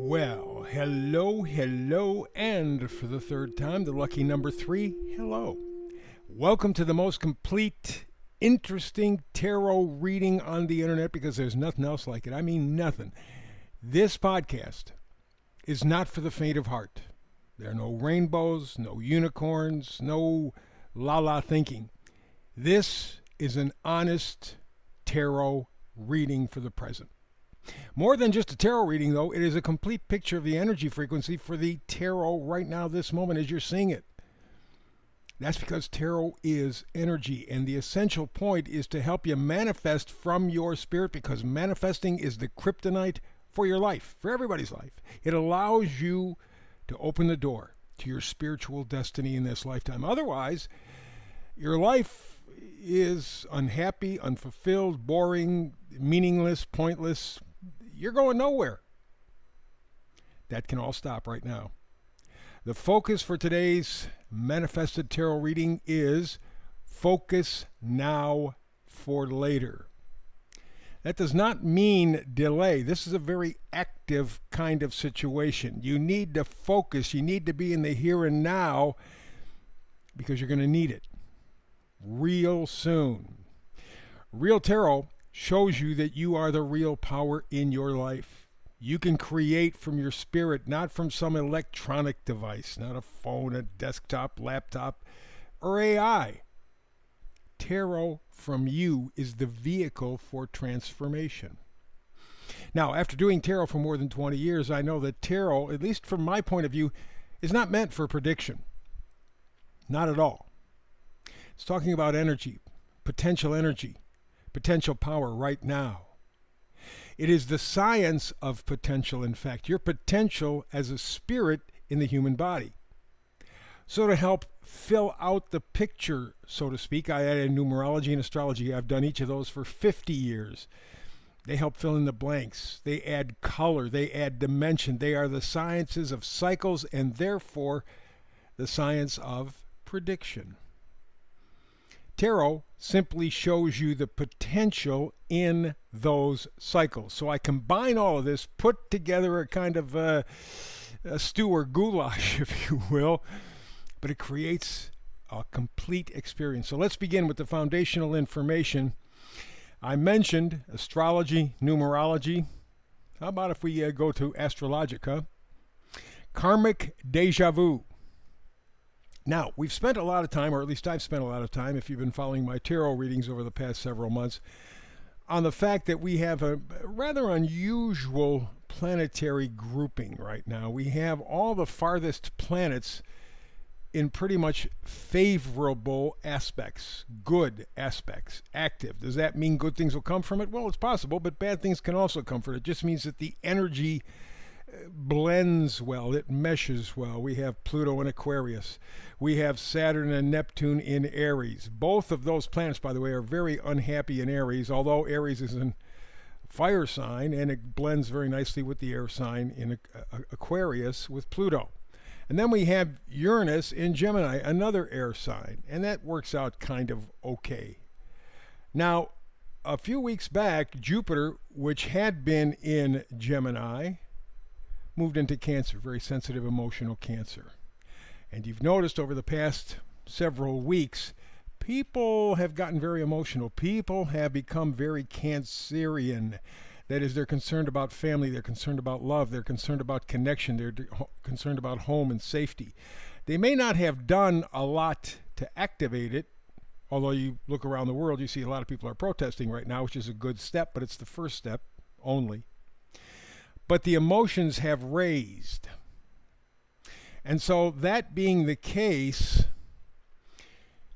Well, hello, and for the third time, the lucky number 3, hello. Welcome to the most complete, interesting tarot reading on the internet because there's nothing else like it. I mean, nothing. This podcast is not for the faint of heart. There are no rainbows, no unicorns, no la-la thinking. This is an honest tarot reading for the present. More than just a tarot reading, though, it is a complete picture of the energy frequency for the tarot right now, this moment, as you're seeing it. That's because tarot is energy, and the essential point is to help you manifest from your spirit, because manifesting is the kryptonite for your life, for everybody's life. It allows you to open the door to your spiritual destiny in this lifetime. Otherwise, your life is unhappy, unfulfilled, boring, meaningless, pointless. You're going nowhere. That can all stop right now. The focus for today's manifested tarot reading is focus now for later. That does not mean delay. This is a very active kind of situation. You need to focus. You need to be in the here and now because you're going to need it real soon. Real tarot shows you that you are the real power in your life. You can create from your spirit, not from some electronic device, not a phone, a desktop, laptop, or AI. Tarot from you is the vehicle for transformation. Now, after doing tarot for more than 20 years, I know that tarot, at least from my point of view, is not meant for prediction. Not at all. It's talking about energy, potential power right now. It is the science of potential, in fact, your potential as a spirit in the human body. So to help fill out the picture, so to speak, I added numerology and astrology. I've done each of those for 50 years. They help fill in the blanks. They add color. They add dimension. They are the sciences of cycles and therefore the science of prediction. Tarot simply shows you the potential in those cycles. So I combine all of this, put together a kind of a stew or goulash, if you will, but it creates a complete experience. So let's begin with the foundational information. I mentioned astrology, numerology. How about if we go to Astrologica? Karmic deja vu. Now, we've spent a lot of time, or at least I've spent a lot of time, if you've been following my tarot readings over the past several months, on the fact that we have a rather unusual planetary grouping right now. We have all the farthest planets in pretty much favorable aspects, good aspects, active. Does that mean good things will come from it? Well, it's possible, but bad things can also come from it. It just means that the energy blends well, it meshes well. We have Pluto in Aquarius. We have Saturn and Neptune in Aries. Both of those planets, by the way, are very unhappy in Aries, although Aries is a fire sign and it blends very nicely with the air sign in Aquarius with Pluto. And then we have Uranus in Gemini, another air sign, and that works out kind of okay. Now, a few weeks back, Jupiter, which had been in Gemini, moved into Cancer, very sensitive, emotional Cancer. And you've noticed over the past several weeks, people have gotten very emotional. People have become very Cancerian. That is, they're concerned about family, they're concerned about love, they're concerned about connection, they're concerned about home and safety. They may not have done a lot to activate it, although you look around the world, you see a lot of people are protesting right now, which is a good step, but it's the first step only. But the emotions have raised. And so that being the case,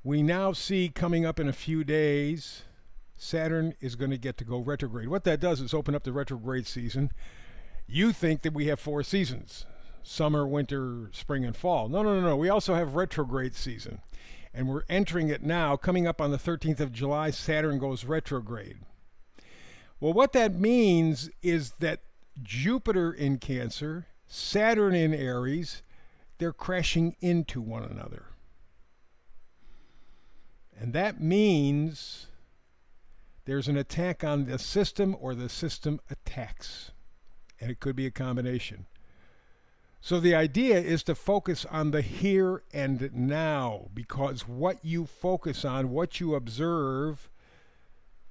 we now see coming up in a few days, Saturn is going to get to go retrograde. What that does is open up the retrograde season. You think that we have 4 seasons, summer, winter, spring, and fall. No. We also have retrograde season. And we're entering it now. Coming up on the 13th of July, Saturn goes retrograde. Well, what that means is that Jupiter in Cancer, Saturn in Aries, they're crashing into one another. And that means there's an attack on the system or the system attacks. And it could be a combination. So the idea is to focus on the here and now, because what you focus on, what you observe,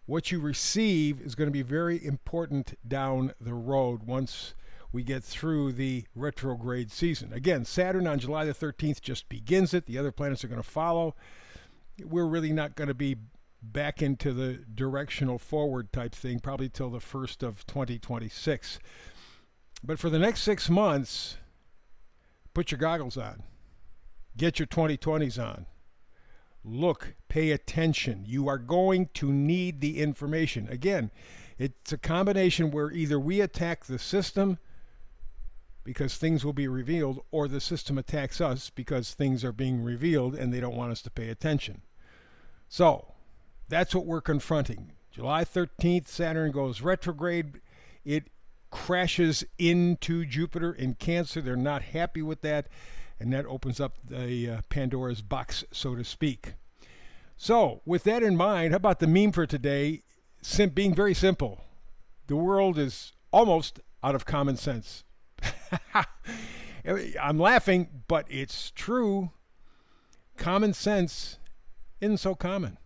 what you receive is going to be very important down the road once we get through the retrograde season. Again, Saturn on July the 13th just begins it. The other planets are going to follow. We're really not going to be back into the directional forward type thing probably till the 1st of 2026. But for the next 6 months, put your goggles on. Get your 2020s on. Look, pay attention. You are going to need the information. Again, it's a combination where either we attack the system because things will be revealed, or the system attacks us because things are being revealed and they don't want us to pay attention. So, that's what we're confronting. July 13th, Saturn goes retrograde. It crashes into Jupiter in Cancer. They're not happy with that, and that opens up the Pandora's box, so to speak. So, with that in mind, how about the meme for today? Being very simple. The world is almost out of common sense. I'm laughing, but it's true. Common sense isn't so common.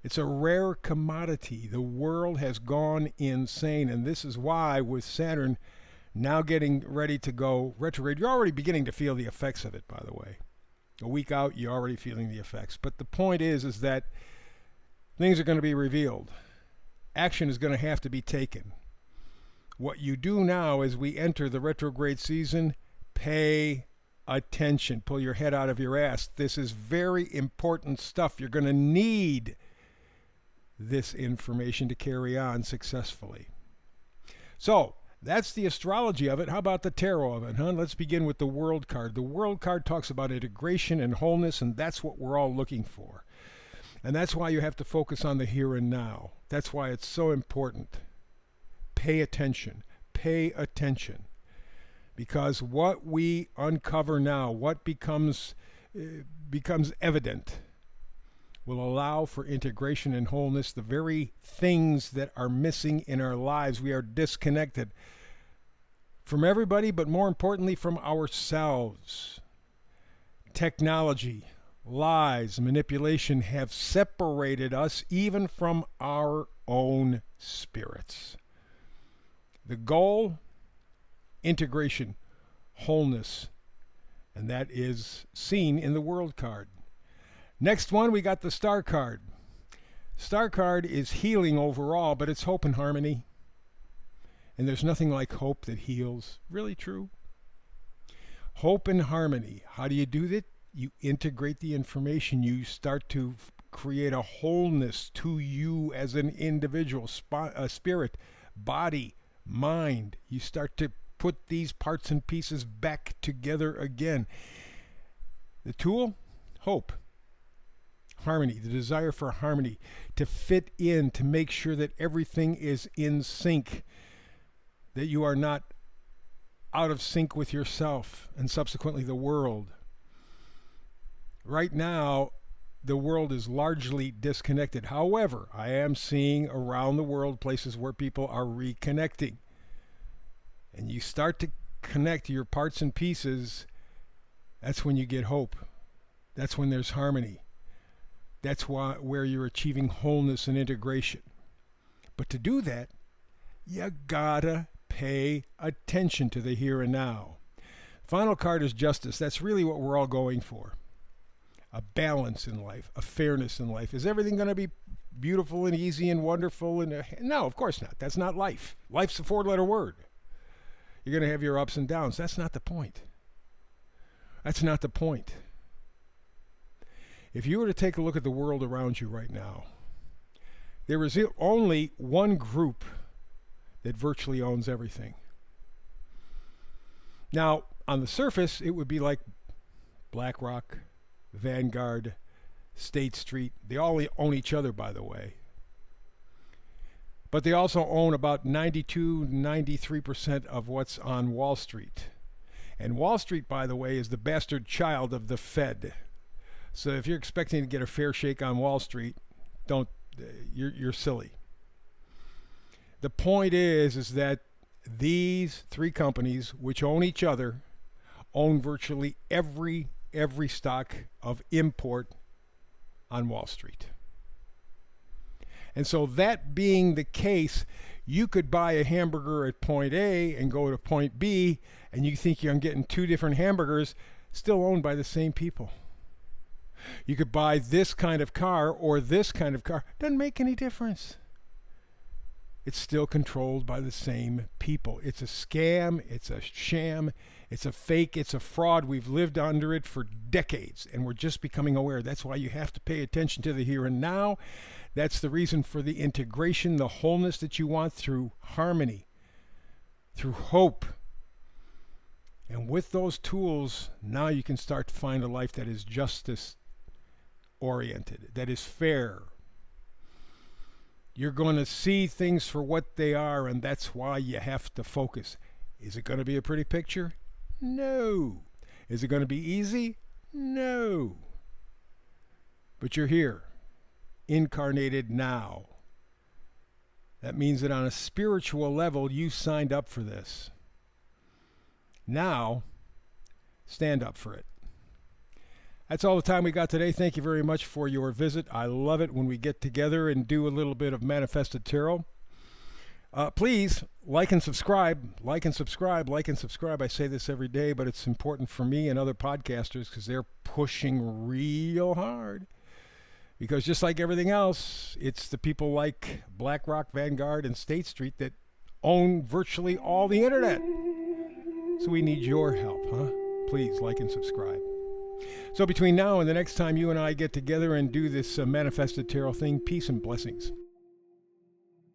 It's a rare commodity. The world has gone insane, and this is why with Saturn now getting ready to go retrograde, you're already beginning to feel the effects of it, by the way. A week out, you're already feeling the effects. But the point is that things are going to be revealed. Action is going to have to be taken. What you do now as we enter the retrograde season, pay attention. Pull your head out of your ass. This is very important stuff. You're going to need this information to carry on successfully. So, that's the astrology of it. How about the tarot of it, huh? Let's begin with the World card. The World card talks about integration and wholeness, and that's what we're all looking for. And that's why you have to focus on the here and now. That's why it's so important. Pay attention. Pay attention. Because what we uncover now, what becomes evident, will allow for integration and wholeness. The very things that are missing in our lives, we are disconnected from everybody, but more importantly from ourselves. Technology, lies, manipulation have separated us even from our own spirits. The goal, integration, wholeness, and that is seen in the World card. Next one, we got the Star card. Star card is healing overall, but it's hope and harmony. And there's nothing like hope that heals. Really true. Hope and harmony. How do you do that? You integrate the information. You start to create a wholeness to you as an individual, spirit, body, mind. You start to put these parts and pieces back together again. The tool? Hope. Harmony, the desire for harmony, to fit in, to make sure that everything is in sync, that you are not out of sync with yourself and subsequently the world. Right now, the world is largely disconnected. However, I am seeing around the world places where people are reconnecting. And you start to connect your parts and pieces, that's when you get hope. That's when there's harmony. That's where you're achieving wholeness and integration. But to do that, you gotta pay attention to the here and now. Final card is justice. That's really what we're all going for. A balance in life, a fairness in life. Is everything going to be beautiful and easy and wonderful? No, of course not. That's not life. Life's a four-letter word. You're going to have your ups and downs. That's not the point. That's not the point. If you were to take a look at the world around you right now, there is only one group that virtually owns everything. Now, on the surface, it would be like BlackRock, Vanguard, State Street. They all own each other, by the way. But they also own about 92-93% of what's on Wall Street. And Wall Street, by the way, is the bastard child of the Fed. So if you're expecting to get a fair shake on Wall Street, you're silly. The point is that these three companies, which own each other, own virtually every stock of import on Wall Street. And so that being the case, you could buy a hamburger at point A and go to point B, and you think you're getting two different hamburgers, still owned by the same people. You could buy this kind of car or this kind of car. Doesn't make any difference. It's still controlled by the same people. It's a scam. It's a sham. It's a fake. It's a fraud. We've lived under it for decades, and we're just becoming aware. That's why you have to pay attention to the here and now. That's the reason for the integration, the wholeness that you want through harmony, through hope. And with those tools, now you can start to find a life that is justice oriented, that is fair. You're going to see things for what they are, and that's why you have to focus. Is it going to be a pretty picture? No. Is it going to be easy? No. But you're here, incarnated now. That means that on a spiritual level, you signed up for this. Now, stand up for it. That's all the time we got today. Thank you very much for your visit. I love it when we get together and do a little bit of Manifested Tarot. Please like and subscribe. Like and subscribe. Like and subscribe. I say this every day, but it's important for me and other podcasters because they're pushing real hard. Because just like everything else, it's the people like BlackRock, Vanguard, and State Street that own virtually all the internet. So we need your help, huh? Please like and subscribe. So between now and the next time you and I get together and do this Manifested Tarot thing, peace and blessings.